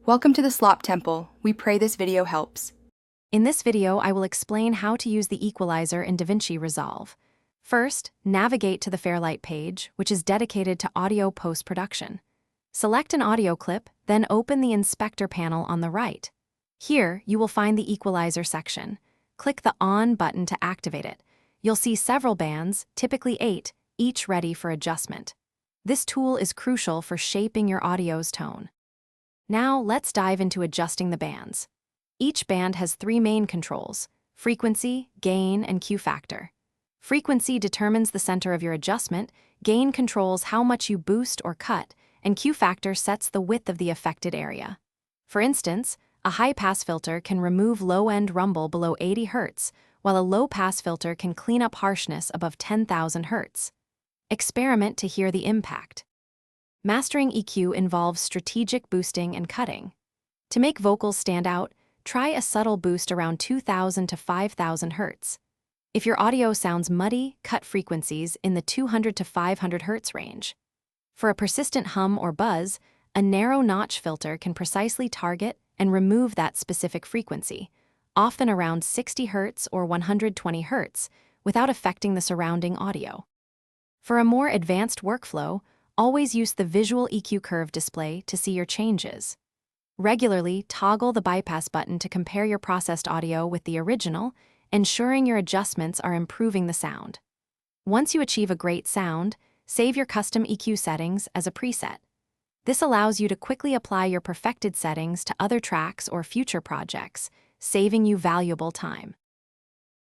Welcome to the Slop Temple. We pray this video helps. In this video, I will explain how to use the equalizer in DaVinci Resolve. First, navigate to the Fairlight page, which is dedicated to audio post-production. Select an audio clip, then open the Inspector panel on the right. Here, you will find the Equalizer section. Click the On button to activate it. You'll see several bands, typically 8, each ready for adjustment. This tool is crucial for shaping your audio's tone. Now, let's dive into adjusting the bands. Each band has 3 main controls: frequency, gain, and Q factor. Frequency determines the center of your adjustment, gain controls how much you boost or cut, and Q factor sets the width of the affected area. For instance, a high-pass filter can remove low-end rumble below 80 Hz, while a low-pass filter can clean up harshness above 10,000 Hz. Experiment to hear the impact. Mastering EQ involves strategic boosting and cutting. To make vocals stand out, try a subtle boost around 2,000 to 5,000 Hz. If your audio sounds muddy, cut frequencies in the 200 to 500 Hz range. For a persistent hum or buzz, a narrow notch filter can precisely target and remove that specific frequency, often around 60 Hz or 120 Hz, without affecting the surrounding audio. For a more advanced workflow, always use the visual EQ curve display to see your changes. Regularly toggle the bypass button to compare your processed audio with the original, ensuring your adjustments are improving the sound. Once you achieve a great sound, save your custom EQ settings as a preset. This allows you to quickly apply your perfected settings to other tracks or future projects, saving you valuable time.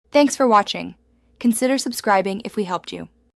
Thanks for watching. Consider subscribing if we helped you.